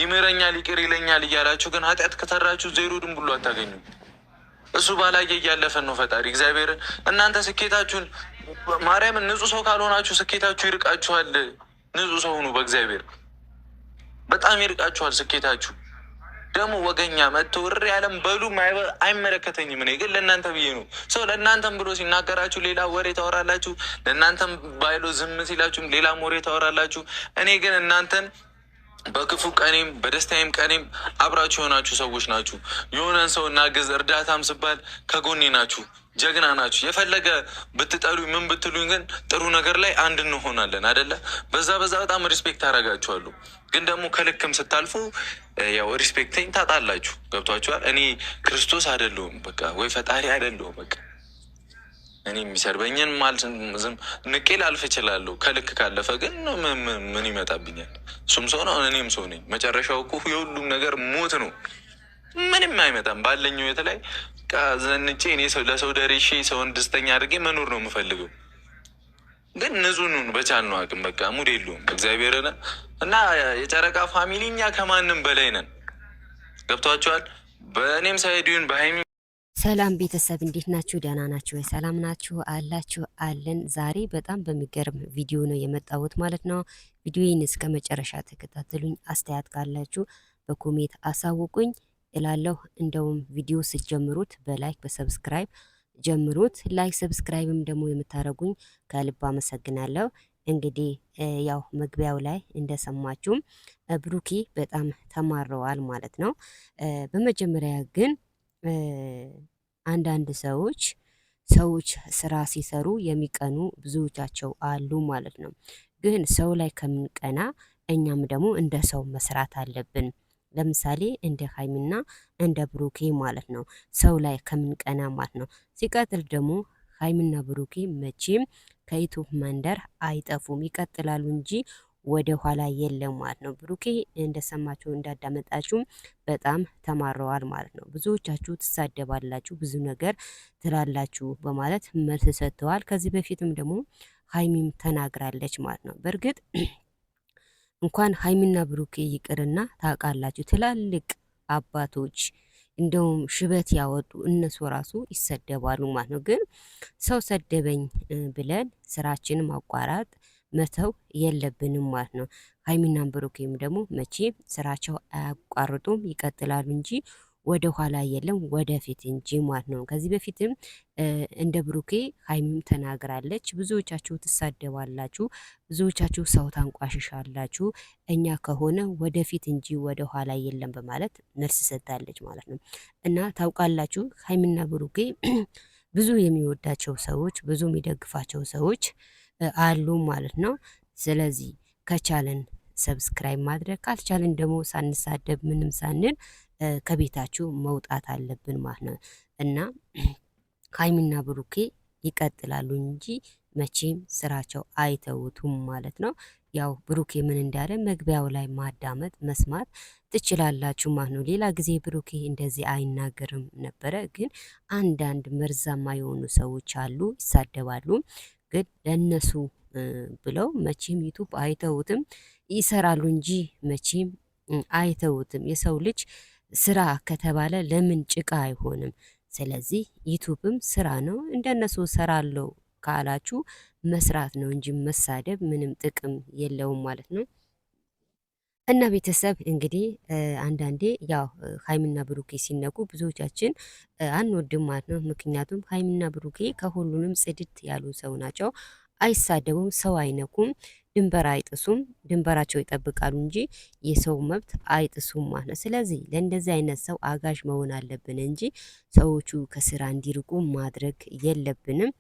ይምረኛል ይቅር ይለኛል እያላችሁ ግን ኃጢአት ከሰራችሁ ዜሮ ድንቡሎ አታገኙ። እሱ ባላየ እያለፈን ነው ፈጣሪ እግዚአብሔርን። እናንተ ስኬታችሁን ማርያምን ንጹህ ሰው ካልሆናችሁ ስኬታችሁ ይርቃችኋል። ንጹህ ሰው ሁኑ በእግዚአብሔር በጣም ይርቃችኋል ስኬታችሁ። ደግሞ ወገኛ መጥቶ እሪ ያለም በሉ አይመለከተኝም። እኔ ግን ለእናንተ ብዬ ነው። ሰው ለእናንተም ብሎ ሲናገራችሁ ሌላ ወሬ ታወራላችሁ፣ ለእናንተም ባይሎ ዝም ሲላችሁም ሌላም ወሬ ታወራላችሁ። እኔ ግን እናንተን በክፉ ቀኔም በደስታዬም ቀኔም አብራችሁ የሆናችሁ ሰዎች ናችሁ። የሆነን ሰው እናግዝ እርዳታም ስባል ከጎኔ ናችሁ። ጀግና ናችሁ። የፈለገ ብትጠሉኝ ምን ብትሉኝ ግን ጥሩ ነገር ላይ አንድ እንሆናለን አደለ? በዛ በጣም ሪስፔክት አደርጋችኋለሁ። ግን ደግሞ ከልክም ስታልፉ ያው ሪስፔክተኝ ታጣላችሁ። ገብቷችኋል? እኔ ክርስቶስ አይደለሁም በቃ ወይ ፈጣሪ አይደለሁም በቃ። እኔ የሚሰርበኝን ዝም ንቄ ላልፍ እችላለሁ። ከልክ ካለፈ ግን ምን ይመጣብኛል? እሱም ሰው ነው እኔም ሰው ነኝ። መጨረሻው እኮ የሁሉም ነገር ሞት ነው። ምንም አይመጣም። ባለኝ ህይወት ላይ ዘንጬ እኔ ለሰው ደርሼ ሰውን ደስተኛ አድርጌ መኖር ነው የምፈልገው። ግን ንጹህ በቻልነው አቅም በቃ ሙድ የለውም እግዚአብሔርን እና የጨረቃ ፋሚሊ እኛ ከማንም በላይ ነን። ገብቷችኋል? በእኔም ሳይዲዩን በሀይሚ ሰላም ቤተሰብ እንዴት ናችሁ? ደህና ናችሁ ወይ? ሰላም ናችሁ አላችሁ አለን። ዛሬ በጣም በሚገርም ቪዲዮ ነው የመጣሁት ማለት ነው። ቪዲዮውን እስከ መጨረሻ ተከታተሉኝ። አስተያየት ካላችሁ በኮሜንት አሳውቁኝ እላለሁ። እንደውም ቪዲዮ ስትጀምሩት በላይክ በሰብስክራይብ ጀምሩት። ላይክ ሰብስክራይብም ደግሞ የምታደርጉኝ ከልብ አመሰግናለሁ። እንግዲህ ያው መግቢያው ላይ እንደሰማችሁም ብሩኬ በጣም ተማረዋል ማለት ነው። በመጀመሪያ ግን አንዳንድ ሰዎች ስራ ሲሰሩ የሚቀኑ ብዙዎቻቸው አሉ ማለት ነው። ግን ሰው ላይ ከምንቀና እኛም ደግሞ እንደ ሰው መስራት አለብን። ለምሳሌ እንደ ሀይሚና እንደ ብሩኬ ማለት ነው። ሰው ላይ ከምንቀና ማለት ነው። ሲቀጥል ደግሞ ሀይሚና ብሩኬ መቼም ከዩቱብ መንደር አይጠፉም፣ ይቀጥላሉ እንጂ ወደ ኋላ የለም ማለት ነው። ብሩኬ እንደሰማችሁ እንዳዳመጣችሁ በጣም ተማረዋል ማለት ነው። ብዙዎቻችሁ ትሳደባላችሁ፣ ብዙ ነገር ትላላችሁ በማለት መልስ ሰጥተዋል። ከዚህ በፊትም ደግሞ ሀይሚም ተናግራለች ማለት ነው። በእርግጥ እንኳን ሀይሚና ብሩኬ ይቅርና ታውቃላችሁ ትላልቅ አባቶች እንደውም ሽበት ያወጡ እነሱ ራሱ ይሰደባሉ ማለት ነው። ግን ሰው ሰደበኝ ብለን ስራችንን ማቋረጥ መተው የለብንም ማለት ነው። ሀይሚና ብሩኬም ደግሞ መቼም ስራቸው አያቋርጡም፣ ይቀጥላሉ እንጂ ወደ ኋላ የለም ወደፊት እንጂ ማለት ነው። ከዚህ በፊትም እንደ ብሩኬ ሀይሚም ተናግራለች። ብዙዎቻችሁ ትሳደባላችሁ፣ ብዙዎቻችሁ ሰው ታንቋሽሻላችሁ፣ እኛ ከሆነ ወደፊት እንጂ ወደ ኋላ የለም በማለት መልስ ሰጥታለች ማለት ነው። እና ታውቃላችሁ ሀይሚና ብሩኬ ብዙ የሚወዳቸው ሰዎች፣ ብዙ የሚደግፋቸው ሰዎች አሉ ማለት ነው። ስለዚህ ከቻለን ሰብስክራይብ ማድረግ ካልቻለን ደግሞ ሳንሳደብ ምንም ሳንል ከቤታችሁ መውጣት አለብን ማለት ነው። እና ሀይሚና ብሩኬ ይቀጥላሉ እንጂ መቼም ስራቸው አይተውቱም ማለት ነው። ያው ብሩኬ ምን እንዳለ መግቢያው ላይ ማዳመጥ መስማት ትችላላችሁ ማለት ነው። ሌላ ጊዜ ብሩኬ እንደዚህ አይናገርም ነበረ፣ ግን አንዳንድ መርዛማ የሆኑ ሰዎች አሉ፣ ይሳደባሉ። ግን ለነሱ ብለው መቼም ዩቱብ አይተውትም፣ ይሰራሉ እንጂ መቼም አይተውትም። የሰው ልጅ ስራ ከተባለ ለምን ጭቃ አይሆንም? ስለዚህ ዩቱብም ስራ ነው። እንደነሱ ሰራለው ካላችሁ መስራት ነው እንጂ መሳደብ ምንም ጥቅም የለውም ማለት ነው። እና ቤተሰብ እንግዲህ አንዳንዴ ያው ሀይሚና ብሩኬ ሲነኩ ብዙዎቻችን አንወድም ማለት ነው። ምክንያቱም ሀይሚና ብሩኬ ከሁሉንም ጽድት ያሉ ሰው ናቸው። አይሳደቡም፣ ሰው አይነኩም፣ ድንበር አይጥሱም። ድንበራቸው ይጠብቃሉ እንጂ የሰው መብት አይጥሱም ማለት ነው። ስለዚህ ለእንደዚህ አይነት ሰው አጋዥ መሆን አለብን እንጂ ሰዎቹ ከስራ እንዲርቁ ማድረግ የለብንም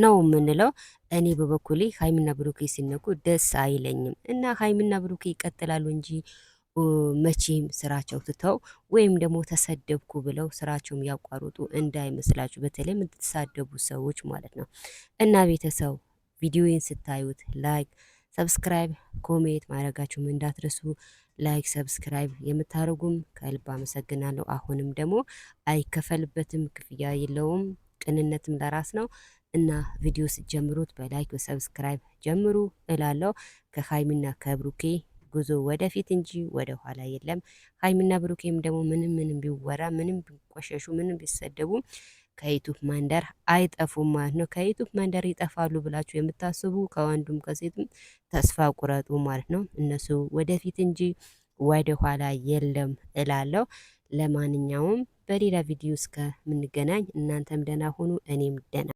ነው የምንለው። እኔ በበኩሌ ሀይሚና ብሩኬ ሲነኩ ደስ አይለኝም እና ሀይሚና ብሩኬ ይቀጥላሉ እንጂ መቼም ስራቸው ትተው ወይም ደግሞ ተሰደብኩ ብለው ስራቸውም ያቋርጡ እንዳይመስላችሁ፣ በተለይ የምትሳደቡ ሰዎች ማለት ነው። እና ቤተሰብ ቪዲዮውን ስታዩት ላይክ፣ ሰብስክራይብ፣ ኮሜንት ማድረጋችሁም እንዳትረሱ። ላይክ ሰብስክራይብ የምታደርጉም ከልብ አመሰግናለሁ። አሁንም ደግሞ አይከፈልበትም፣ ክፍያ የለውም፣ ቅንነትም ለራስ ነው። እና ቪዲዮ ስትጀምሩት በላይክ በሰብስክራይብ ጀምሩ እላለሁ። ከሀይሚና ከብሩኬ ጉዞ ወደፊት እንጂ ወደ ኋላ የለም። ሀይሚና ብሩኬም ደግሞ ምንም ቢወራ ምንም ቢቆሸሹ ምንም ቢሰደቡ ከዩቱብ መንደር አይጠፉም ማለት ነው። ከዩቱብ መንደር ይጠፋሉ ብላችሁ የምታስቡ ከወንዱም ከሴቱም ተስፋ ቁረጡ ማለት ነው። እነሱ ወደፊት እንጂ ወደ ኋላ የለም እላለሁ። ለማንኛውም በሌላ ቪዲዮ እስከምንገናኝ እናንተም ደህና ሁኑ፣ እኔም ደህና